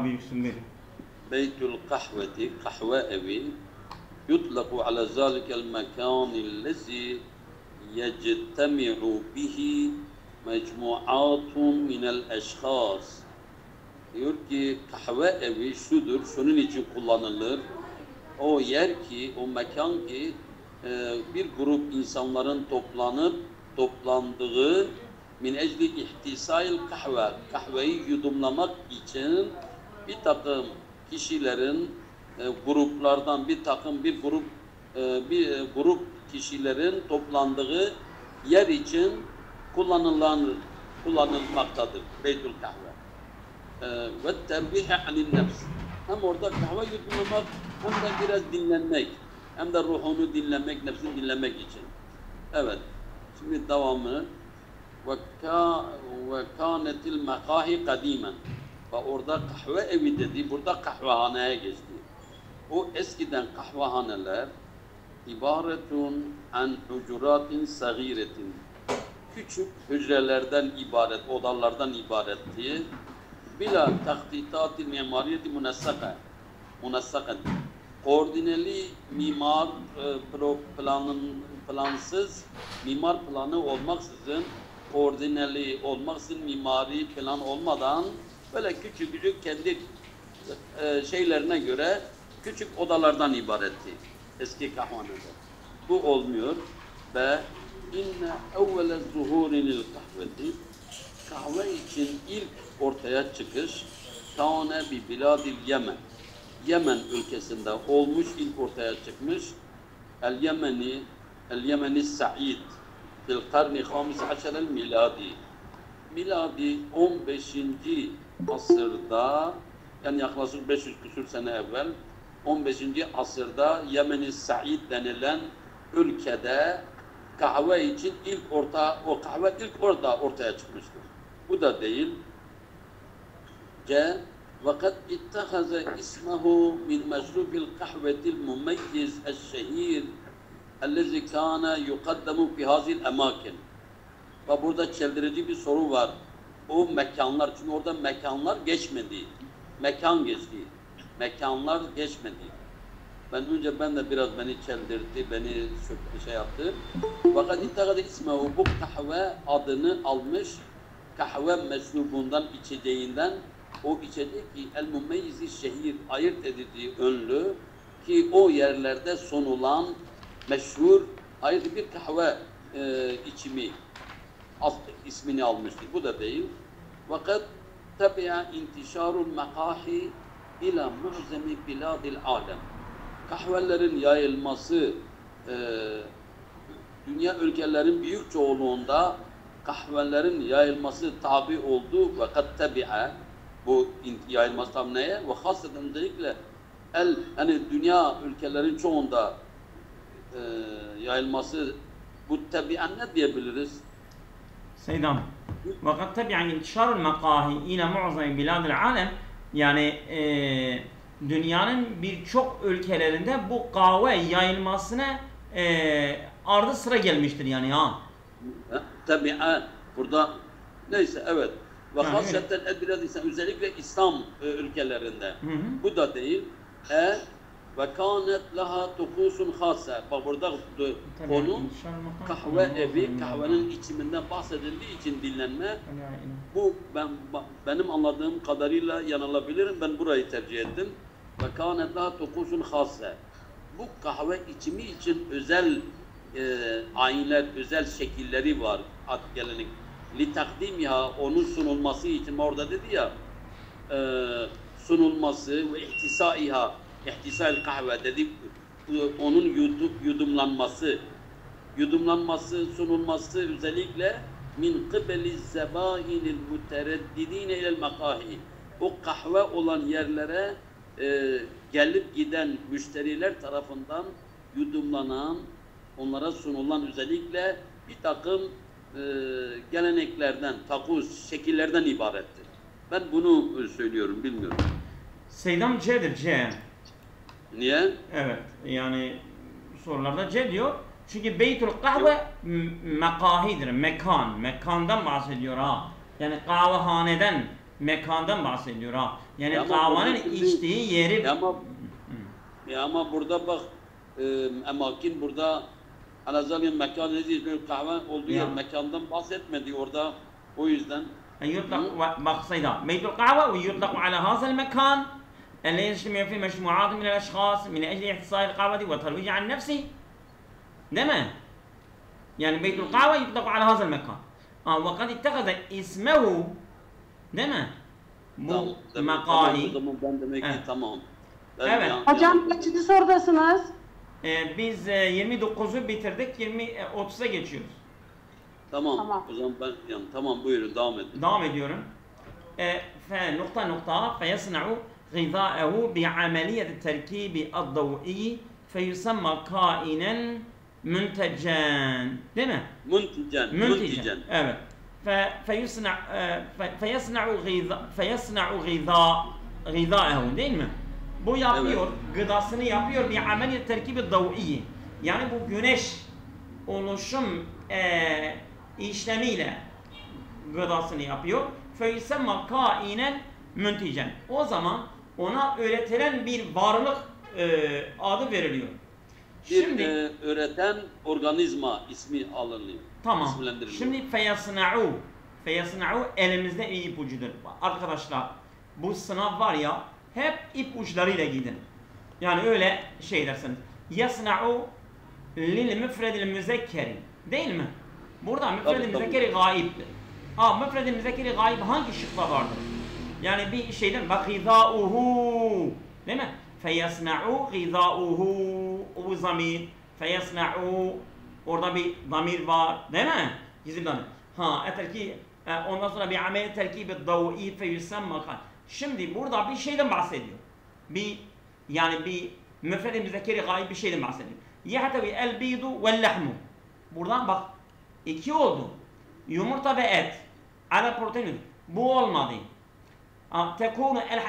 büyüksün. Beytül kahveti, kahve evi yutlaku ala zalikel mekânillezî yectemi'u bihi mecmu'atun minel eşkhâs. Diyor ki kahve evi şudur, şunun için kullanılır. O yer ki, o mekan ki bir grup insanların toplandığı min ecli ihtisail kahve, kahveyi yudumlamak için bir takım kişilerin gruplardan bir grup kişilerin toplandığı yer için kullanılmaktadır Beytül Kahve. Ve terbihe anil nefs. Hem orada kahve yudumlamak hem de biraz dinlenmek. Hem de ruhunu dinlemek, nefsini dinlemek için. Evet. Şimdi devamını ve kânetil mekâhi kadîmen. Ve orada kahve evi dedi, burada kahvehaneye geçti. O eskiden kahvehaneler ibaretun an hucuratin sagiretin. Küçük hücrelerden ibaret, odalardan ibaretti. Bila tahtitati mimariyeti munassaka. Koordineli mimar plansız, mimar planı olmaksızın, koordineli olmaksızın, mimari plan olmadan böyle küçük kendi şeylerine göre küçük odalardan ibaretti eski kahvehaneler. Bu olmuyor ve inne evvele zuhurinil kahveti, kahve için ilk ortaya çıkış kâne bi biladil Yemen. Yemen ülkesinde olmuş, ilk ortaya çıkmış. El-Yemeni Sa'id fil karni 15 miladi. Miladi 15. asırda, yani yaklaşık 500 küsur sene evvel 15. asırda Yemeni Sa'id denilen ülkede kahve için o kahve ilk orada ortaya çıkmıştır. Bu da değil. وقد اتخذ اسمه من مشروب القهوة المميز الشهير الذي كان يقدم في هذه الأماكن. Ve burada çeldirici bir soru var. O mekanlar, çünkü orada mekanlar geçmedi. Mekan geçti. Mekanlar geçmedi. Ben de biraz beni çeldirdi, beni şey yaptı. Fakat ittakada ismehu, bu kahve adını almış, kahve meşrubundan, içeceğinden, o içecek ki el-mumeyyiz-i şehir, ayırt edildiği önlü ki o yerlerde sunulan meşhur ayrı bir kahve içimi ismini almıştır. Bu da değil. Fakat tabi'a intişarul mekahi ila mu'zemi biladil alem. Kahvelerin yayılması dünya ülkelerin büyük çoğunluğunda kahvelerin yayılması tabi oldu. Fakat tabi'a bu yayılması tam neye? Ve hasreten özellikle hani dünya ülkelerin çoğunda yayılması bu tabi'a ne diyebiliriz? Seydam. Vakat tabi'an intişarul mekahi ila mu'zami biladil alem, yani dünyanın birçok ülkelerinde bu kahve yayılmasına ardı sıra gelmiştir yani ha. Tabi'a burada neyse evet. Ve hasreten biraz insan özellikle İslam ülkelerinde. Bu da değil. Ve kânet laha tukusun hâse. Bak burada konu kahve evi, kahvenin içiminden bahsedildiği için dinlenme. Bu benim anladığım kadarıyla yanılabilirim. Ben burayı tercih ettim. Ve kânet laha tukusun hâse. Bu kahve içimi için özel ayinler, özel şekilleri var. Gelenek. Litakdimiha, onun sunulması için orada dedi ya sunulması ve ihtisaiha, ihtisail kahve dedi, onun yudumlanması, sunulması özellikle min kıbeli zebainil mutereddidine ilel mekahi, o kahve olan yerlere gelip giden müşteriler tarafından yudumlanan, onlara sunulan özellikle bir takım geleneklerden, takus, şekillerden ibarettir. Ben bunu söylüyorum, bilmiyorum. Seydam C'dir, C. Niye? Evet, yani sorularda C diyor. Çünkü Beytül Kahve mekahidir, mekandan bahsediyor ha. Yani kahvehaneden mekandan bahsediyor ha. Yani Ama kahvanın şimdi- içtiği yeri. Ama burada bak emakin burada anazalin mekan nedir bir kahve olduğu Ya. yer mekandan bahsetmedi orada o yüzden يطلق مقصدا بيت القهوة ويطلق على هذا المكان الذي يجتمع فيه مجموعات من الأشخاص من أجل احتصال القهوة والترويج عن نفسه. دمه يعني بيت القهوة يطلق على هذا المكان. وقد اتخذ اسمه دمه bu makali. O zaman ben demek ki Evet. tamam. Ben Evet. Hocam kaçıncı sorudasınız? Biz 29'u bitirdik, 30'a geçiyoruz. Tamam. Tamam. O zaman ben yani tamam buyurun devam edin. devam ediyorum. فنقطة نقطة فيصنع غذاءه بعملية التركيب الضوئي فيسمى كائنا منتجا değil mi? Müntijen. Evet. فيصنع غذاءه değil mi? Bu yapıyor, gıdasını yapıyor bir ameliyat terkibi daviyi. Yani bu güneş oluşum işlemiyle gıdasını yapıyor. فَيُسَمَّ كَائِنًا مُنْتِجًا. O zaman ona üretilen bir varlık adı veriliyor. Bir üreten organizma ismi alınıyor. Tamam. İsimlendiriliyor. Şimdi feyasna'u elimizde bir ipucudur. Arkadaşlar bu sınav var ya hep ipuçlarıyla gidin. Yani öyle şey dersiniz. Yasna'u lil müfredil müzekkeri. Değil mi? Burada müfredil müzekkeri gayiptir. Müfredil müzekkeri gayip hangi şıkla vardır? Yani bir şeyden bak gizauhu. Değil mi? Feyasna'u gizauhu. O zamir. Feyasna'u. Orada bir zamir var. Değil mi? Gizli zamir. Ondan sonra bir amel terkibi davi feyusamma. Şimdi burada bir şeyden bahsediyor. Yani bir müfred-i müzekkeri gayb bir şeyden bahsediyor. Yahtavi el bidu vel lahmu. Buradan bak iki oldu. Yumurta ve et. Ala protein. Bu olmadı. Tekunu el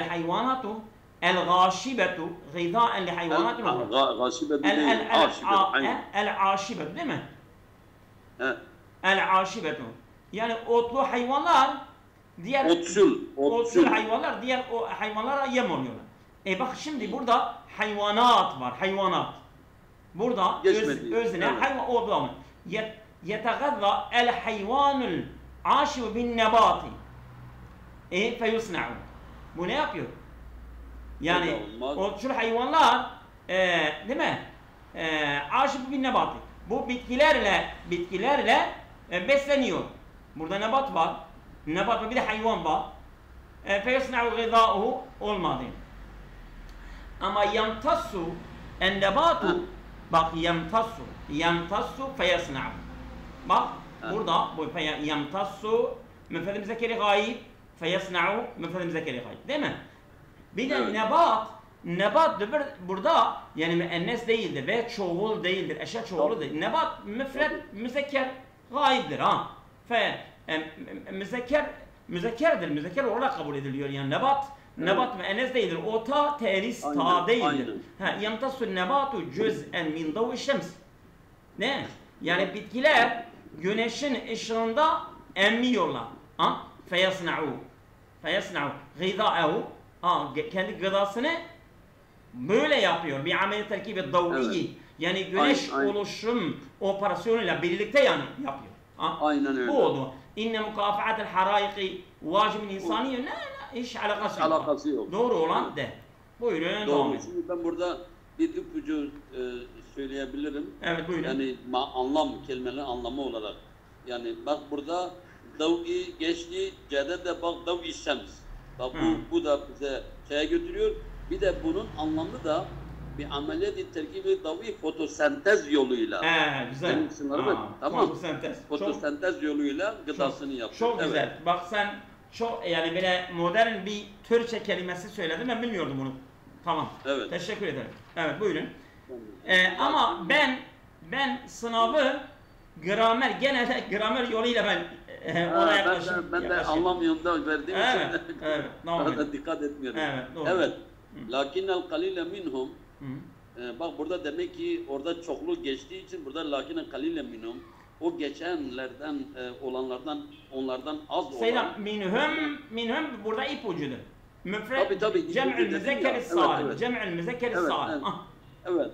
hayvanatu el gâşibetu gıdâen li hayvanatin ukhra. Gâşibetu değil. El aşibetu değil mi? El aşibetu. Yani otlu hayvanlar diğer otsul hayvanlar diğer o hayvanlara yem oluyorlar. Bak şimdi burada hayvanat var. Hayvanat. Burada özne hayvan olduğunu. Yetagazza el hayvanul aşibu bin nebati. Feyusna'u. Bu ne yapıyor? Yani otsul hayvanlar değil mi? Aşibu bin nebati. Bu bitkilerle besleniyor. Burada nebat var. Nebat var bir de hayvan var. Feyusna'u gıdâuhu olmadı. Ama yamtassu en nebatu bak yamtassu feyasna'u. Bak burada bu yamtassu müfred-i müzekkeri gayb feyasna'u müfred-i müzekkeri gayb değil mi? Bir de nebat burada yani müennes değildir ve çoğul değildir. Eşya çoğulu değil. Nebat müfred müzekker gaybdir ha. Müzekkerdir. Müzekker olarak kabul ediliyor yani nebat müennes değildir. O ta teris ta değildir. Yamtassu nebatu cüz'en min davi şems. Ne? Yani bitkiler güneşin ışığında emmiyorlar. Feyasna'u gıdâehu. Kendi gıdasını böyle yapıyor. Bir amel terkibi daviyi. Yani güneş oluşum operasyonuyla birlikte yani yapıyor. Aynen öyle. Bu oldu. İnne mukafaatel haraiki vacibin insaniye. Hiç alakası yok. Doğru olan de. Buyurun. Doğru. Şimdi ben burada bir ipucu söyleyebilirim. Evet buyurun. Yani kelimenin anlamı olarak. Yani bak burada davi geçti. C'de de bak davi şems. Bak bu da bize şeye götürüyor. Bir de bunun anlamı da bir ameliyat-i terkibi davi fotosentez yoluyla. Güzel. Tamam. Fotosentez yoluyla gıdasını yapıyor. Çok güzel. Bak sen çok yani böyle modern bir Türkçe kelimesi söyledin. Ben bilmiyordum bunu. Tamam. Evet. Teşekkür ederim. Evet buyurun. Ama ben sınavı genelde gramer yoluyla ben ona yaklaşım. Ben de anlamıyorum da verdiğim için. Evet. Daha dikkat etmiyorum. Evet. Doğru. Evet. Lakinnel kalile minhum. Bak burada demek ki orada çoklu geçtiği için burada lakinnel kalile minhum. o geçenlerden olanlardan onlardan az olan. Selam minhum burada ipucudur. Müfred tabii, cem'ül müzekker salim. evet. Cem'ül müzekker Evet, salim.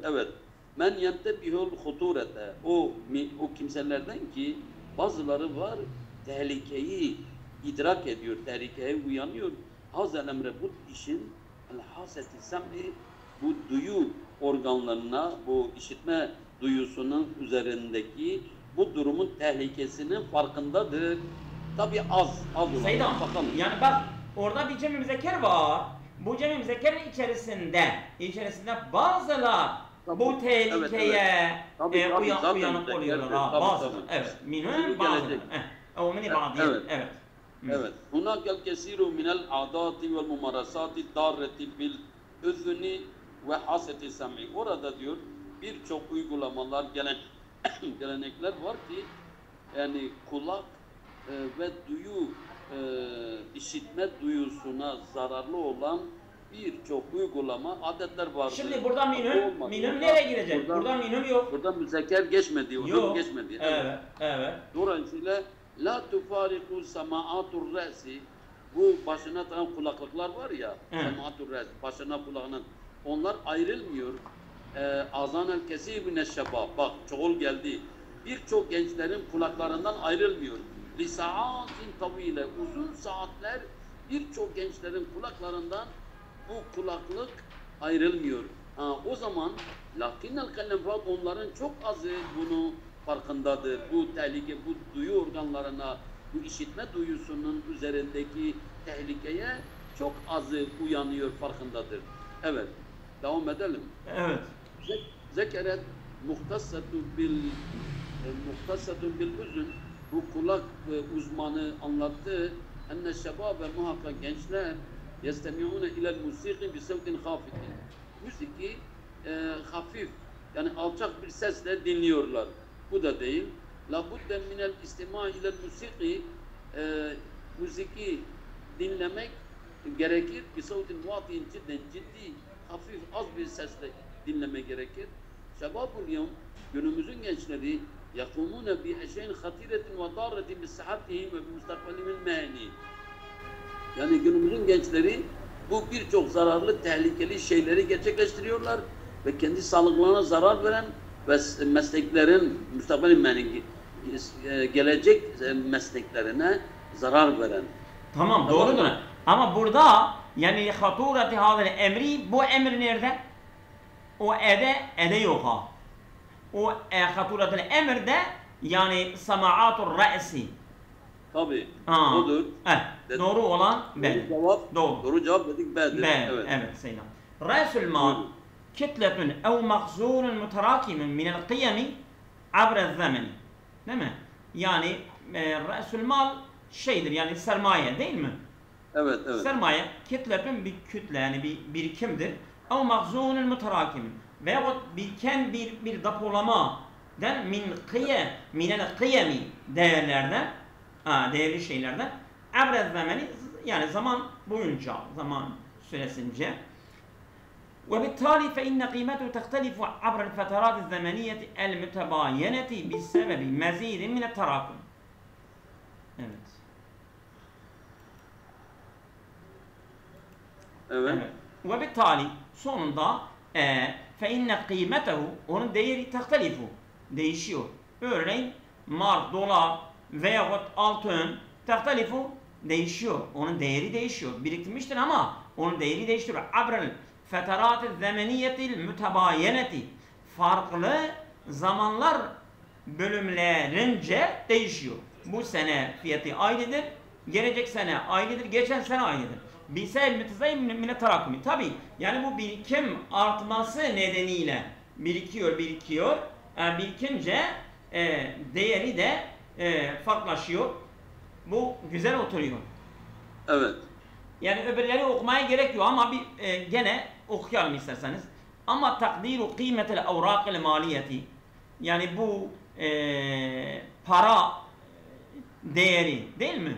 evet. Men yentebihul huturete. O kimselerden ki bazıları var tehlikeyi idrak ediyor, tehlikeye uyanıyor. Hazel emre bu işin el-haseti sem'i bu duyu organlarına, bu işitme duyusunun üzerindeki bu durumun tehlikesinin farkındadır. Tabi az olan. Seydam, yani bak orada bir cem-i müzekker var. Bu cem-i müzekkerin içerisinde bazılar bu tehlikeye uyanık oluyorlar. Bazıları. Evet. Minhum bazıları. O mini bazıları. Evet. Evet. Hunakel kesiru minel adati vel mumarasati darreti bil üzni ve haseti sem'i. Orada diyor birçok uygulamalar, gelenekler var ki yani kulak ve duyu işitme duyusuna zararlı olan birçok uygulama, adetler vardır. Şimdi burada minhum nereye girecek? Burada minhum yok. Burada müzekker geçmedi, uzun geçmedi. Evet. Dolayısıyla la tufariku sema'atur re'si, bu başına takılan kulaklıklar var ya, sema'atur re'si, başına kulağının, onlar ayrılmıyor. Azanel kesir mineşşebab, bak çoğul geldi. Birçok gençlerin kulaklarından ayrılmıyor. Lisa'atin tavile, uzun saatler birçok gençlerin kulaklarından bu kulaklık ayrılmıyor. O zaman lakinnel kallemfat, onların çok azı bunu farkındadır. Bu tehlike, bu duyu organlarına, bu işitme duyusunun üzerindeki tehlikeye çok azı uyanıyor, farkındadır. Evet. Devam edelim. Evet. Zekeret muhtasatun bil üzün, bu kulak uzmanı anlattı. Enne şebabe, muhakkak gençler yestemiune ilel musiki bi sevtin hafitin. Müziki hafif, yani alçak bir sesle dinliyorlar. Bu da değil. La budde minel istima ilel musiki, müziki dinlemek gerekir. Bi sevtin vatin ciddi, hafif az bir sesle dinleme gerekir. Şebabul yevm, günümüzün gençleri yakumune bi eşeyn hatiretin ve darretin bi sıhhatihim ve bi mustakbelimil mehni. Yani günümüzün gençleri bu birçok zararlı, tehlikeli şeyleri gerçekleştiriyorlar ve kendi sağlıklarına zarar veren ve mesleklerin, müstakbel gelecek mesleklerine zarar veren. Tamam, doğrudur. Ama burada yani hatureti hadel emri, bu emir nerede? O ede yok ha. O haturetel emirde yani samaatur re'si. Tabii. Odur. Doğru olan ben. Doğru cevap dedik B'dir. Evet selam. Re'sul mal kitletun ev mahzunun muterakimun minel qiyami abrez zamani. Değil mi? Yani re'sul mal şeydir, yani sermaye değil mi? Evet. Sermaye kitletun bir kütle, yani bir birikimdir. Ev mahzunun muterakimun. Veyahut bir depolamadan minel qiyami değerlerden, değerli şeylerden abrez zamani, yani zaman boyunca, zaman süresince. وبالتالي فإن قيمته تختلف عبر الفترات الزمنية المتباينة بسبب مزيد من التراكم. Evet. وبالتالي sonunda فإن قيمته, onun değeri tehtelifu, değişiyor. Örneğin mark, dolar veyahut altın tehtelifu, değişiyor. Onun değeri değişiyor. Biriktirmiştir ama onun değeri değiştiriyor. Abrel fetarat-ı zemeniyetil mütebayeneti, farklı zamanlar bölümlerince değişiyor. Bu sene fiyatı aynıdır, gelecek sene aynıdır, geçen sene aynıdır. Bisel mütezayim mine tarakumi. Tabi yani bu birikim artması nedeniyle birikiyor. Birikince değeri de farklılaşıyor. Bu güzel oturuyor. Evet. Yani öbürleri okumaya gerek yok ama gene okuyalım isterseniz. Ama takdiru kıymetel avrakil maliyeti, yani bu para değeri değil mi?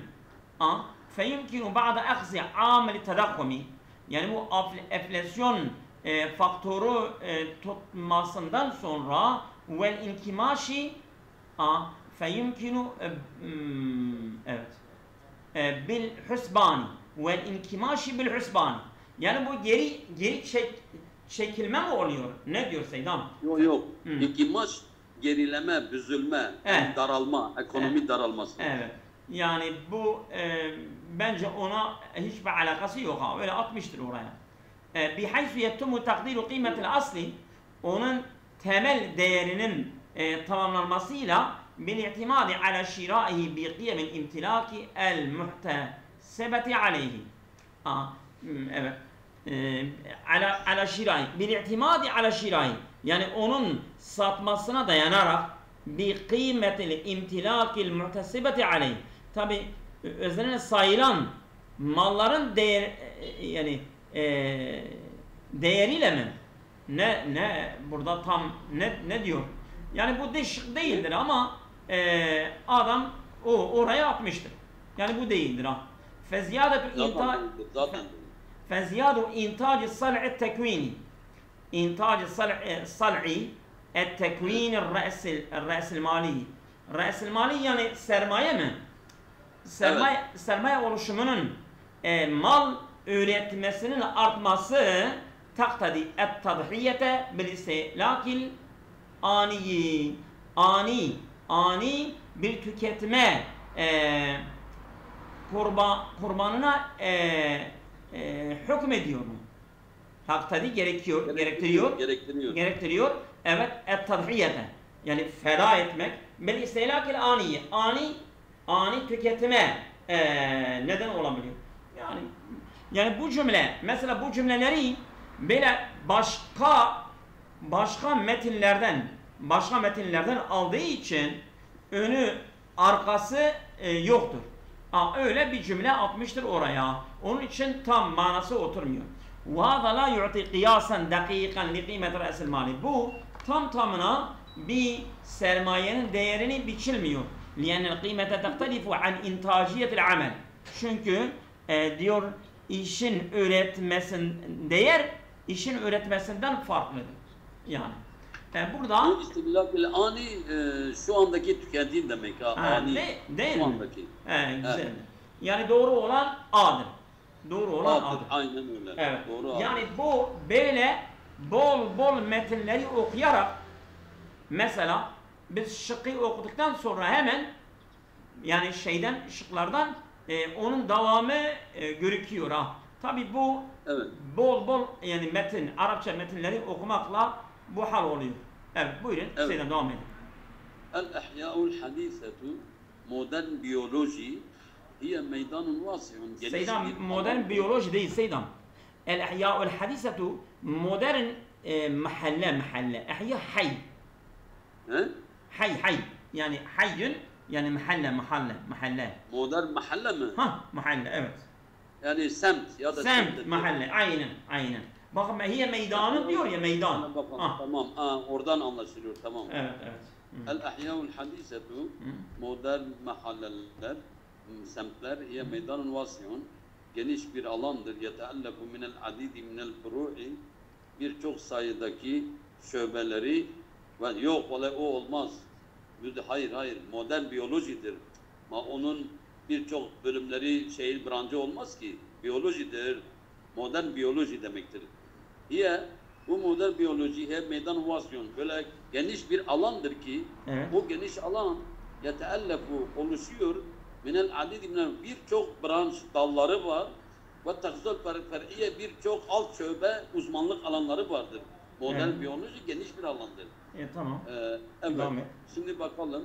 فَيُمْكِنُ بَعْدَ اَخْزِ عَامَلِ تَدَقُّمِ, yani bu enflasyon faktörü tutmasından sonra vel inkimaşi feyumkinu evet bil husbani vel inkimaşi bil husbani. Yani bu geri çekilme mi oluyor? Ne diyor Seydam? Yok. İnkimaş gerileme, büzülme, evet. Daralma, ekonomi evet. Daralması. Evet. Yani bu bence ona hiçbir alakası yok ha. Öyle atmıştır oraya. Bihaysu yettumu takdiru kıymetil asli, onun temel değerinin tamamlanmasıyla bil i'timadi ala şiraihi bi kıyemin imtilaki el muhtesebeti aleyhi. Evet. Ala şiraihi bil i'timadi ala şiraihi, yani onun satmasına dayanarak bi kıymetil imtilakil muhtesebeti aleyhi. Tabi üzerine sayılan malların değeriyle mi? Ne burada tam ne diyor? Yani bu değildir ama adam oraya atmıştır. Yani bu değildir ha. Feziyadu intac sal'i tekvini. İntac sal'i tekvini re'sil mali. Re'sil mali yani sermaye mi? Sermaye oluşumunun mal üretmesinin artması taktadi et-tadhiyete bil-istihlakil ani bir tüketme kurbanına hükmediyor mu? Taktadi gerektiriyor. Evet, et-tadhiyete yani feda etmek bil-istihlakil ani tüketime neden olabiliyor. Yani bu cümle, mesela bu cümleleri böyle başka metinlerden aldığı için önü arkası yoktur. Öyle bir cümle atmıştır oraya. Onun için tam manası oturmuyor. وَهَذَا لَا يُعْطِي قِيَاسًا دَقِيقًا لِقِيمَةِ رَأْسِ الْمَالِ. Bu tamına bir sermayenin değerini biçilmiyor. لِيَنَّ الْقِيمَةَ تَخْتَلِفُ عَنْ اِنْتَاجِيَةِ الْعَمَلِ. Çünkü diyor işin üretmesinden farklıdır. Yani burada bu istihlakil ani şu andaki tüketim demek ha. Ani değil şu andaki. Güzel. Evet. Yani doğru olan A'dır. A'dır. Aynen öyle. Evet. Doğru yani bu böyle bol metinleri okuyarak, mesela biz şıkkı okuduktan sonra hemen yani şıklardan onun devamı görüküyor ha. Tabi bu evet. bol yani Arapça metinleri okumakla bu hal oluyor. Evet, buyurun. Evet. Seydam devam edin. El-ihya'ul hadisetu, modern biyoloji hiye meydanun vasi'un. Seydam, modern biyoloji değil Seydam. El-ihya'ul hadisetu, modern mahalle. İhya hay. Hay. Yani hayyün, yani mahalle. Modern mahalle mi? Mahalle, evet. Yani semt ya da semt mahalle, aynen. Bakın hiye meydanı diyor ya, meydan. Tamam, oradan anlaşılıyor, tamam. Evet. El-ihya'ul hadisetu, modern mahalleler, semtler, hiye meydanun vasi'un, geniş bir alandır. Yeteellefu minel adidi minel furu'i, birçok sayıdaki şöbeleri, yok o olmaz. Hayır, modern biyolojidir. Onun birçok bölümleri branşı olmaz ki. Biyolojidir. Modern biyoloji demektir. Bu modern biyoloji meydan vasyon. Böyle geniş bir alandır ki bu geniş alan yeteellefu oluşuyor. Minel adid birçok branş dalları var. Ve takzol fer'iye birçok alt şöbe uzmanlık alanları vardır. Modern biyoloji geniş bir alandır. Tamam. Evet. Şimdi bakalım.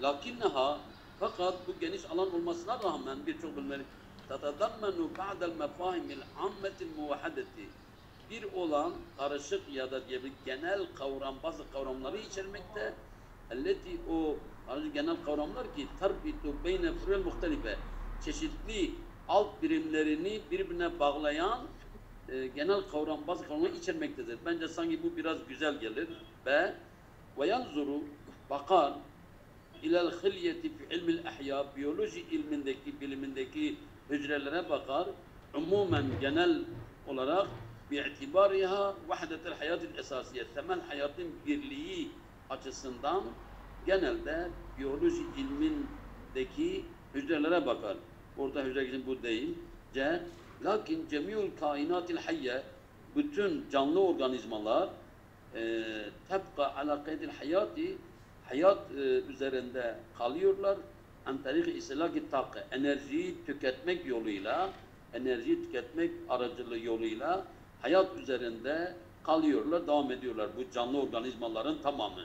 Lakinneha, fakat bu geniş alan olmasına rağmen birçok bölümleri tatadammenu ba'del mefahimil ammetil muvahhadeti, bir olan karışık ya da genel bazı kavramları içermekte. Elleti o genel kavramlar ki tarbitu beyne furul muhtelife, çeşitli alt birimlerini birbirine bağlayan genel bazı kavramları içermektedir. Bence sanki bu biraz güzel gelir. Ve yanzuru, bakar ilal hilyeti fi ilmil ihya, biyoloji bilimindeki hücrelere bakar. Umumen genel olarak bi'itibariha vahdetel hayatil esasiye, temel hayatın birliği açısından genelde biyoloji ilmindeki hücrelere bakar. Orada hücre için bu değil. C. Lakin cemiul kainatil hayye, bütün canlı organizmalar tebka ala kaydil hayati, hayat üzerinde kalıyorlar. An tariki istihlaki takı, enerjiyi tüketmek yoluyla, enerjiyi tüketmek aracılığı yoluyla hayat üzerinde kalıyorlar, devam ediyorlar. Bu canlı organizmaların tamamı.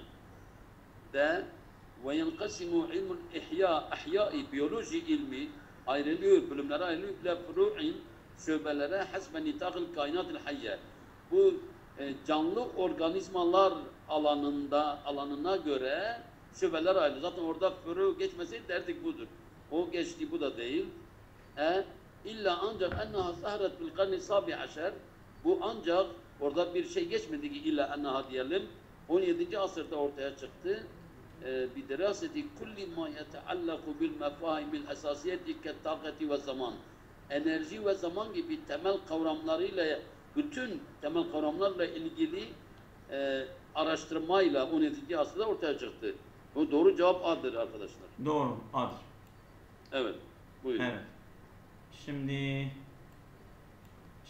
De ve yenkasimu ilmul ihya, ahyai, biyoloji ilmi ayrılıyor, bölümlere ayrılıyor. İle furu'in, şubelere hasbe nitakil kainatil hayye. Bu canlı organizmalar alanına göre şubeler ayrılıyor. Zaten orada furu geçmeseydi derdik budur. O geçti, bu da değil. İlla ancak enneha zahret bil karni sabi aşer. Bu ancak orada bir şey geçmedi ki illa enneha diyelim. 17. asırda ortaya çıktı. Bir deraseti kulli ma yeteallaku bil mefahimil esasiyeti kettakati ve zaman. Enerji ve zaman gibi temel kavramlarıyla, bütün temel kavramlarla ilgili araştırmayla 17. asırda ortaya çıktı. Bu doğru cevap A'dır arkadaşlar. Doğru, A'dır. Evet, buyurun. Evet. Şimdi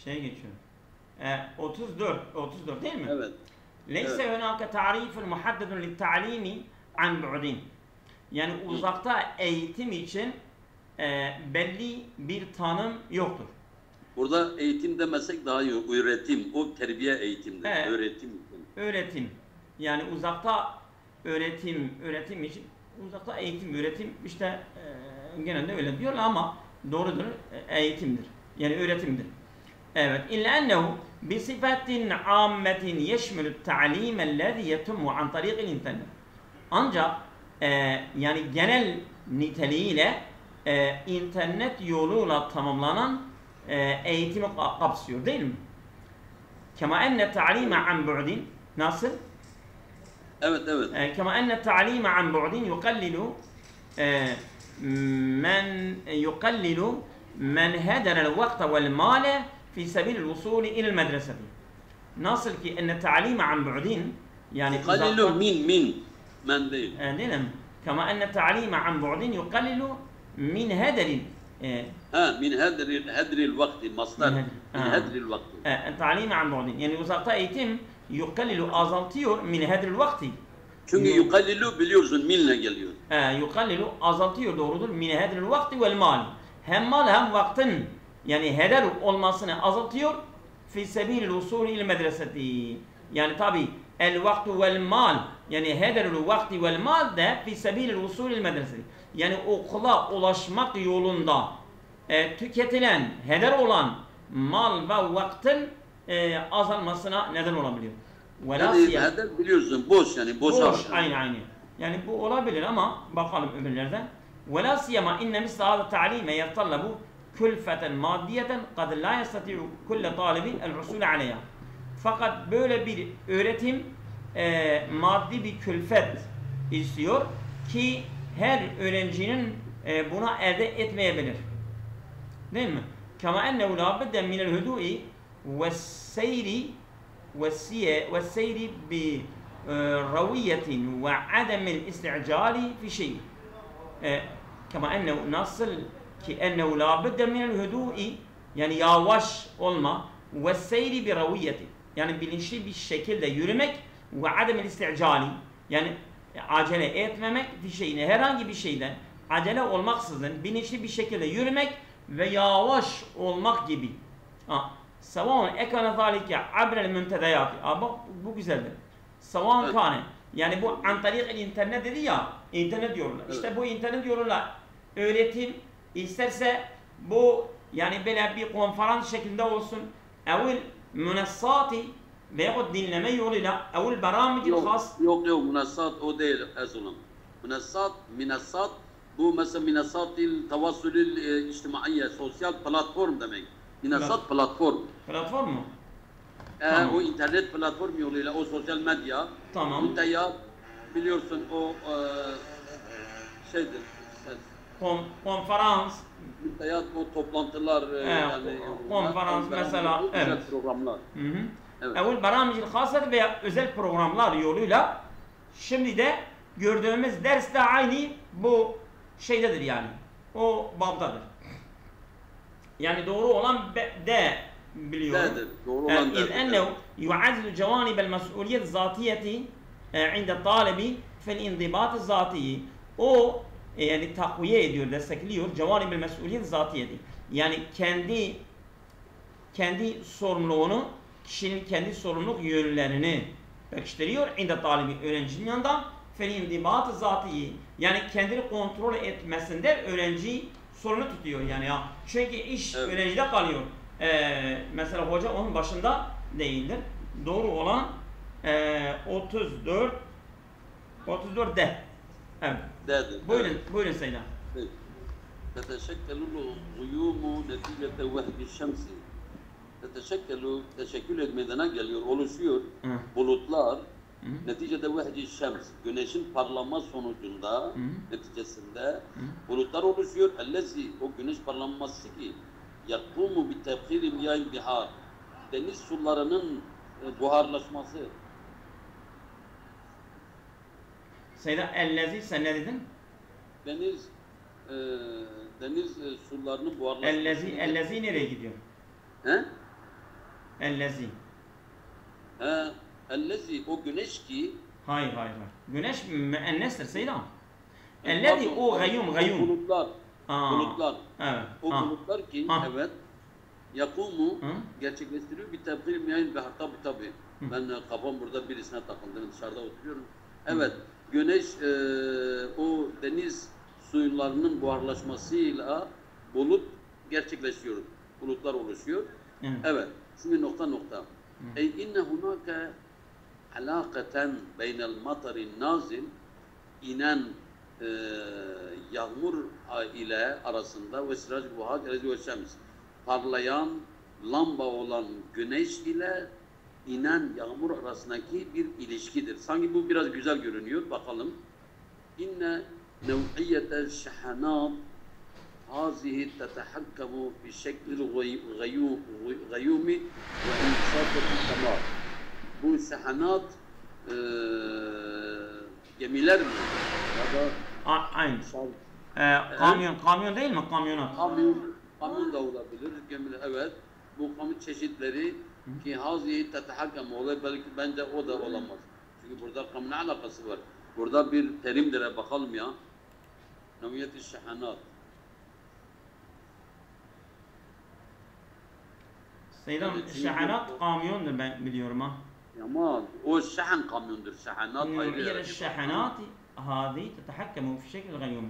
geçiyorum. 34 değil mi? Evet. Leyse hunaka tarifun muhaddedun litta'limi an bu'din. Yani uzakta eğitim için belli bir tanım yoktur. Burada eğitim demesek daha iyi. Öğretim, o terbiye eğitimdir. Evet. Öğretim. Yani uzakta öğretim için uzakta eğitim işte genelde öyle diyorlar ama doğrudur, eğitimdir. Yani öğretimdir. Evet. İlla ennehu bi sifatin ammetin yeşmülü ta'lim ellezî yetummu an tariqil internet. Ancak yani genel niteliğiyle internet yoluyla tamamlanan eğitimi kapsıyor değil mi? Kema enne ta'lime an bu'din, nasıl? Evet. Kema enne ta'lime an bu'din yuqallilu men hederel vakte vel male fi sebilil vusuli ilal medreseti. Nasıl ki enne ta'lime an bu'din, yani yuqallilu min men değil. Değil mi? Kema enne ta'lime an bu'din yuqallilu min hederil min hedril vakti mastar. Min hedril vakti. Ta'lime an bu'din. Yani uzakta eğitim yuqallilu, azaltıyor min hedril vakti. Çünkü yuqallilu biliyorsun minle geliyor. Yuqallilu azaltıyor, doğrudur. Min hedril vakti vel mali. Hem mal hem vaktin yani heder olmasını azaltıyor. Fi sebilil usul il medreseti. Yani tabi el vaktu vel mal, yani hederul vakti vel mal de fi sebilil usul il medreseti. Yani okula ulaşmak yolunda tüketilen, heder olan mal ve vaktin azalmasına neden olabiliyor. Yani heder biliyorsun boş, yani boş. Aynı. Yani bu olabilir ama bakalım öbürlerden. ولا سيما إن مثل هذا التعليم يتطلب كلفة مادية قد لا يستطيع كل طالب الحصول عليها. Fakat böyle bir öğretim maddi bir külfet istiyor ki her öğrencinin buna elde etmeyebilir. Değil mi? Kama ennehu la budde min el-hudu'i ve's-seyri bi raviyetin ve ademil isti'cali fi şey. Kama ennehu, nasıl ki ennehu la budde min el-hudu'i, yani yavaş olma, ve's-seyri bi raviyetin, yani bilinçli bir şekilde yürümek, ve ademil isti'cali, yani acele etmemek bir şeyine, herhangi bir şeyden acele olmaksızın bilinçli bir şekilde yürümek ve yavaş olmak gibi. Savan ekane zalike abrel müntedeyati. Bu güzeldir. Savan kane, yani bu an tariqil internet dedi ya, internet yoluyla. İşte bu internet yoluyla öğretim isterse bu yani böyle bir konferans şeklinde olsun, evvel münessati veyahut dinleme yoluyla, evvel baramicil khas. Yok münessat o değil Erzurum. Münessat bu mesela münessatil tavassulil içtimaiye, sosyal platform demek. Münessat platform. Platform mu? Tamam. O internet platform yoluyla, o sosyal medya. Tamam. Münteyat biliyorsun o şeydir. Konferans. Münteyat o toplantılar yani. Konferans mesela. Evet. Programlar. Evet. Evvel baramicil khasat veya özel programlar yoluyla, şimdi de gördüğümüz ders de aynı bu şeydedir yani. O babdadır. Yani doğru olan D biliyorum. D'dir. Doğru olan إذ D'dir. أنه يعزز جوانب المسؤولية الذاتية عند الطالب في الانضباط الذاتي. O yani takviye ediyor, destekliyor. Cevanib-el mesuliyet zatiyeti. Yani kendi sorumluluğunu, kişinin kendi sorumluluk yönlerini pekiştiriyor. İnde talibi öğrencinin yanında fel indibat zatiyi. Yani kendini kontrol etmesinde öğrenci sorumlu tutuyor yani ya. Çünkü iş öğrencide kalıyor. Mesela hoca onun başında değildir. Doğru olan 34 D. Evet. D'dir. Buyurun Sayın. تتشكل الغيوم نتيجة وهج الشمس. Teşekkül meydana geliyor, oluşuyor. Bulutlar neticede vehci şems, güneşin parlama sonucunda, neticesinde bulutlar oluşuyor. Ellezi, o güneş parlanması ki yakumu bi tebkhiri miyâil bihar, deniz sularının buharlaşması. Seyda ellezi sen ne dedin? Deniz sularının buharlaşması. Ellezi nereye gidiyor? He? Ellezi. Ellezi o güneş ki. Hayır. Güneş müennestir Seydam. Ellezi o gayyum. Bulutlar. Evet. O bulutlar ki evet. Yakumu gerçekleştiriyor. Bir tebkhir miyâil bihar. Tabi. Ben kafam burada birisine takıldım. Dışarıda oturuyorum. Evet. Güneş o deniz suylarının buharlaşmasıyla bulut gerçekleşiyor. Bulutlar oluşuyor. Evet. Şimdi nokta. Ey inne hunaka alakaten beynel matarin nazil, inen yağmur ile arasında ve siraj buhak elezi ve şems, parlayan lamba olan güneş ile inen yağmur arasındaki bir ilişkidir. Sanki bu biraz güzel görünüyor. Bakalım. İnne nev'iyetel şehanat هذه تتحكم بشكل الغيوم وانبساط السماء. Bu şehanat gemiler mi? Ya da aynı. Kamyon değil mi? Kamyonat. Kamyon da olabilir. Gemiler, evet. Bu kamyon çeşitleri ki hazihi tetehakkam olay belki bence o da olamaz. Çünkü burada kamyon alakası var. Burada bir terimlere bakalım ya. Neviyet-i şehanat. Seydam, şehanat kamyondur ben biliyorum ha. Ama o şehan kamyondur. Şehanat ayrı. Nev'iyyel şehanat hadi tetehakkemu fi şekil gayyumi.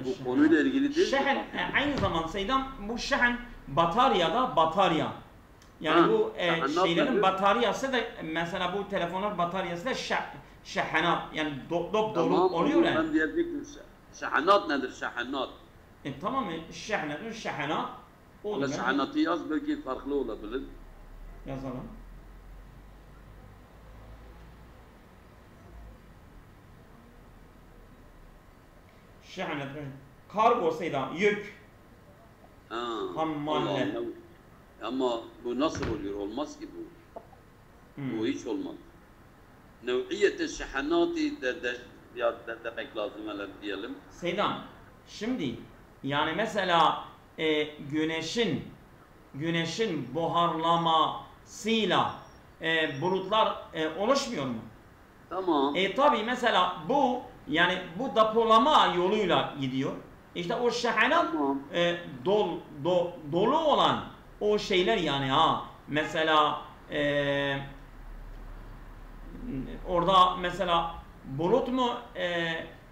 Bu konuyla ilgili değil. Şehan aynı zaman Seydam bu şehan batarya. Yani bu şeylerin bataryası da mesela bu telefonlar bataryası da şehanat yani dolu oluyor yani. Ben diyecektim şehanat nedir şehanat? Tamam şehanat. O şehanatı yaz belki farklı olabilir. Yazalım. Şehanat. Kargo Seydam yük. Hammalle. Ama bu nasıl oluyor? Olmaz ki bu. Bu hiç olmaz. Nev'iyete şehanati demek lazım hele diyelim. Seydam, şimdi yani mesela güneşin buharlamasıyla bulutlar oluşmuyor mu? Tamam. Tabi mesela bu yani bu depolama yoluyla gidiyor. İşte o şehanat dolu olan o şeyler yani ha mesela orada mesela bulut mu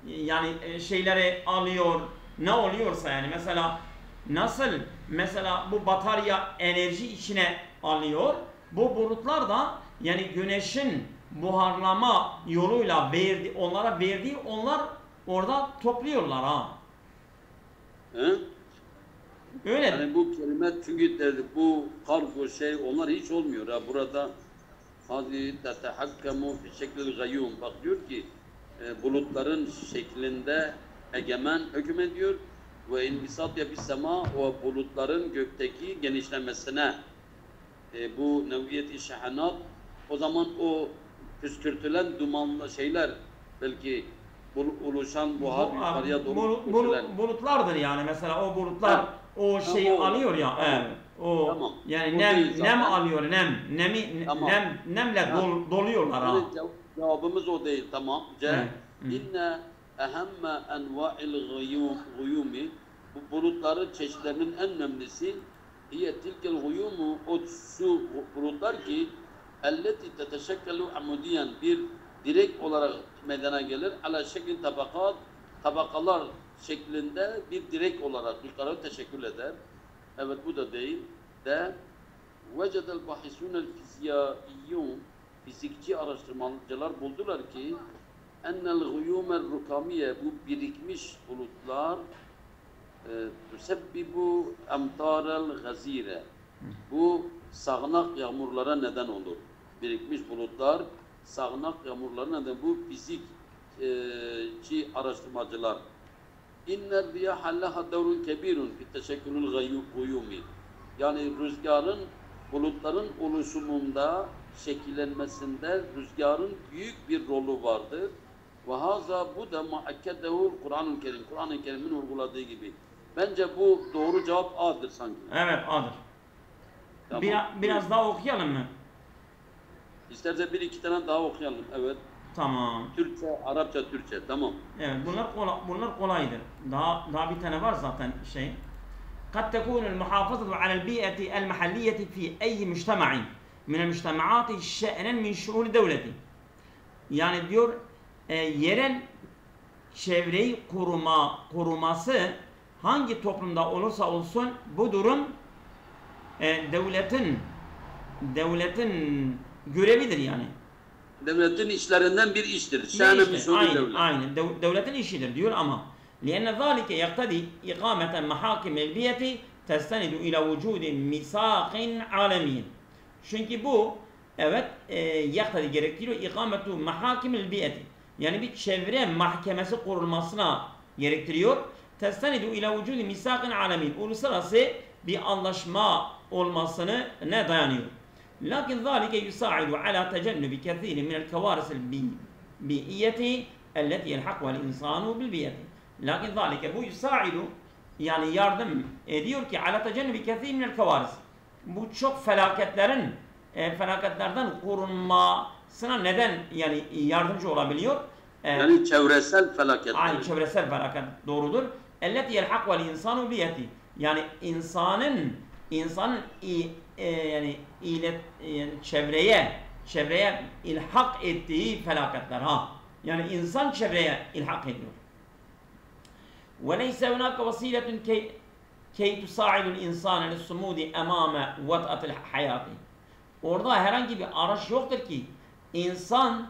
yani şeyleri alıyor ne oluyorsa yani mesela nasıl mesela bu batarya enerji içine alıyor bu bulutlar da yani güneşin buharlama yoluyla onlara verdiği onlar orada topluyorlar ha. He? Öyle. Yani bu kelime çünkü bu kargo şey onlar hiç olmuyor ha burada hadi tetehakkamu fi şeklil gayyum bak diyor ki bulutların şeklinde egemen hüküm ediyor ve inbisat ya bis sema o bulutların gökteki genişlemesine bu neviyet-i şehanat o zaman o püskürtülen dumanlı şeyler belki oluşan buhar yukarıya doğru bulutlardır yani mesela o bulutlar o şeyi alıyor ya. Evet. O tamam. yani nem alıyor, nemle doluyorlar ha. Cevabımız o değil, tamam. İnne ehemme enva'il guyumi, bu bulutların çeşitlerinin en önemlisi hiye tilkel guyumu, o su bulutlar ki elleti teteşekkelu amudiyen, bir direk olarak meydana gelir. Ala şekil tabakalar şeklinde bir direk olarak yukarı teşekkül eder. Evet, bu da değil. De vecedel bahisunel fizyaiyun, fizikçi araştırmacılar buldular ki ennel guyumel rukamiye, bu birikmiş bulutlar tüsebbibu emtarel gazire, bu sağanak yağmurlara neden olur. Birikmiş bulutlar sağanak yağmurlara neden. Bu fizikçi araştırmacılar. İnner riyaha laha devrun kebirun fi teşekkülül guyumi, yani rüzgarın, bulutların oluşumunda, şekillenmesinde rüzgarın büyük bir rolü vardır. Ve haza, bu da muakkedehu Kur'an-ı Kerim, Kur'an-ı Kerim'in vurguladığı gibi. Bence bu doğru cevap A'dır sanki. Evet, A'dır. Tamam. Biraz daha okuyalım mı? İsterse bir iki tane daha okuyalım. Evet. Tamam. Türkçe, Arapça, Türkçe. Tamam. Evet, bunlar kolaydır. Daha bir tane var zaten şey. قد تكون المحافظة على البيئة المحلية في أي مجتمع من المجتمعات شأنا من شؤون الدولة. Yani diyor yerel çevreyi koruması hangi toplumda olursa olsun bu durum devletin görevidir yani. Devletin işlerinden bir iştir. Aynen. Devletin işidir diyor ama لأن ذلك يقتضي إقامة محاكم البيئة تستند إلى وجود ميثاق عالمي. Çünkü bu yaktadi gerektiriyor ikametu mahakimil biyeti. Yani bir çevre mahkemesi kurulmasına gerektiriyor. Testenidu ila vücudi misakın alemin. Uluslararası bir anlaşma olmasını ne dayanıyor? Lakin zalike yusaidu ala tecennubi kethiri minel kevaris biiyeti elleti yelhaqvel insanu bil biyeti. Lakin zalike bu yusaidu, yani yardım ediyor ki ala tecennubi kethiri minel kevaris. Bu çok felaketlerden korunmasına neden yani yardımcı olabiliyor. Yani çevresel felaketler. Aynı çevresel felaket doğrudur. Elleti yelhaq vel insanu biyeti. Yani insanın yani çevreye ilhak ettiği felaketler ha. Yani insan çevreye ilhak ediyor. Ve leyse hunaka vasiletun key tusa'idul insana lis-sumudi emame vat'atil hayati. Orada herhangi bir araç yoktur ki insan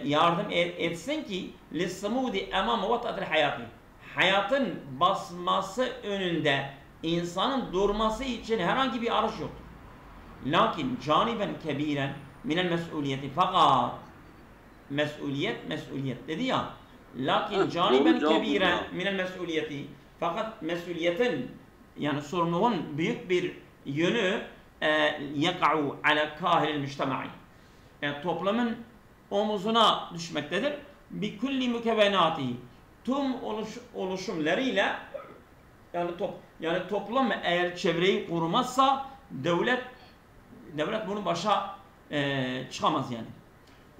yardım etsin ki lis-sumudi emame vat'atil hayati. Hayatın basması önünde insanın durması için herhangi bir araç yoktur. Lakin caniben kebiren minel mesuliyeti, fakat mesuliyet dedi ya. Lakin caniben kebiren minel mesuliyeti, fakat mesuliyetin yani sorumluluğun büyük bir yönü yaka'u ala kahiril müştema'i. Toplumun omuzuna düşmektedir. Bi kulli mükevvenatihi, tüm oluşumlarıyla, yani toplum eğer çevreyi korumazsa devlet bunu başa çıkamaz yani.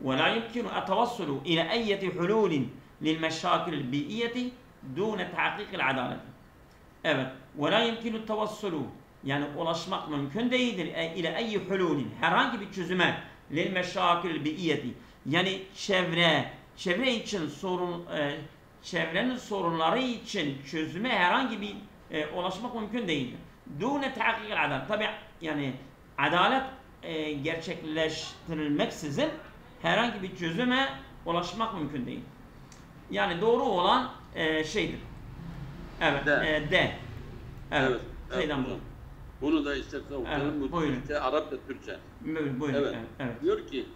Ve la yumkinu etavassulu ila eyyeti hululin lil meşakil biiyeti dune tahkikil adalet. Evet. Ve la yumkinu tevassulu, yani ulaşmak mümkün değildir ila eyyi hululin, herhangi bir çözüme lil meşakil biiyeti, yani çevre için çevrenin sorunları için çözüme herhangi bir ulaşmak mümkün değildir. Dune tahkikil adalet. Tabi yani adalet gerçekleştirilmeksizin herhangi bir çözüme ulaşmak mümkün değil. Yani doğru olan şeydir. Evet. D. Evet. Şeyden bu. Bunu da istersen okuyalım. Evet, buyurun. Türkçe, Arapça, Türkçe. Buyurun. Evet. Diyor ki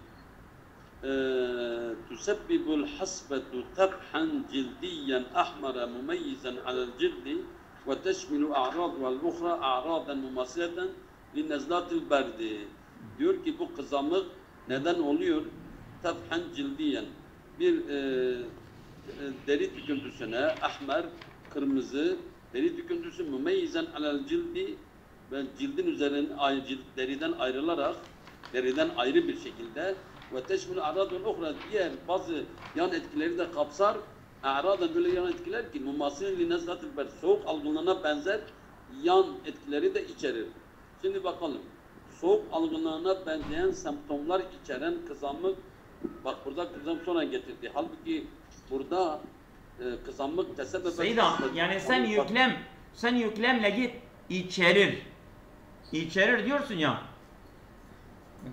tusebbibul hasbetu tabhan cildiyen ahmara mumeyyizen alel cildi ve teşmilu a'rad vel ukhra a'radan mumasileten linnezlatil berdi. Diyor ki bu kızamık neden oluyor? Tafhan cildiyen bir deri tüküntüsüne ahmer, kırmızı deri tüküntüsü mümeyyizen alel cildi ve cildin üzerine deriden ayrılarak deriden ayrı bir şekilde ve teşmil a'radun ukhra diğer bazı yan etkileri de kapsar. A'radan böyle yan etkiler ki mumasilin li nezlatil ber soğuk algınlığına benzer yan etkileri de içerir. Şimdi bakalım. Soğuk algınlığına benzeyen semptomlar içeren kızamık, bak burada kızam sonra getirdi. Halbuki burada kızamık tesebebe... Seyda, yani sen yüklemle git, içerir diyorsun ya.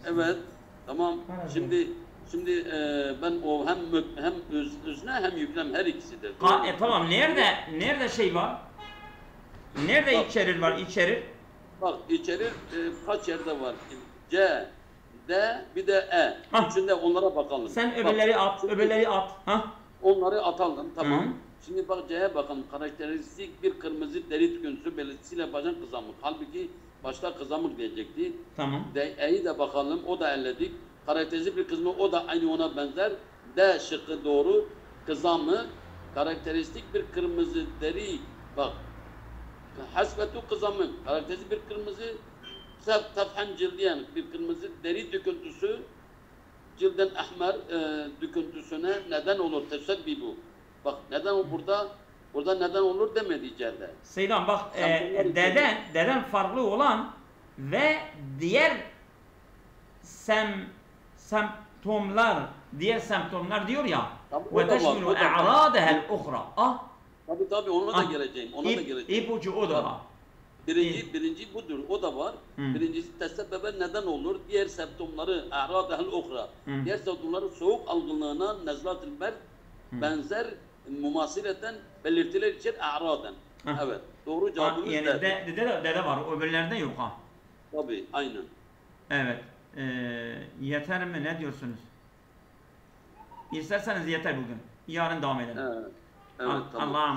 Evet, tamam. Şimdi ben o hem özne hem yüklem her ikisidir. Tamam, nerede şey var? Nerede bak, içerir var, içerir? Bak, içerir kaç yerde var? C, D, bir de E. Üçünde onlara bakalım. Sen öbürleri at. Ha? Onları atalım, tamam. Hı-hı. Şimdi bak C'ye bakalım. Karakteristik bir kırmızı deri tüküntüsü belirtisiyle başlayan kızamık. Halbuki başta kızamık diyecekti. Tamam. E'yi de bakalım, o da elledik. Karakteristik bir kızamık, o da aynı ona benzer. D şıkkı doğru. Kızamık, karakteristik bir kırmızı deri, bak. Hasbetu kızamık, karakteristik bir kırmızı tafhan cildiyen, bir kırmızı deri döküntüsü cilden ahmer döküntüsüne neden olur, tesebbibu. Bak neden burada neden olur demedi içeride. Seydam bak deden farklı olan ve diğer semptomlar diyor ya ve teşmilu a'radehel ukhra. Tabii ona da geleceğim. İpucu o da var. Birinci budur. O da var. Birincisi tesebebe neden olur? Diğer semptomları a'radehel ukhra. Diğer semptomları soğuk algınlığına nezlatil berd benzer mumasileten belirtiler için a'raden. Evet. Doğru cevabımız yani dede var. Öbürlerde yok ha. Tabii. Aynen. Evet. Yeter mi? Ne diyorsunuz? İsterseniz yeter bugün. Yarın devam edelim. Evet. Tamam. Allah'a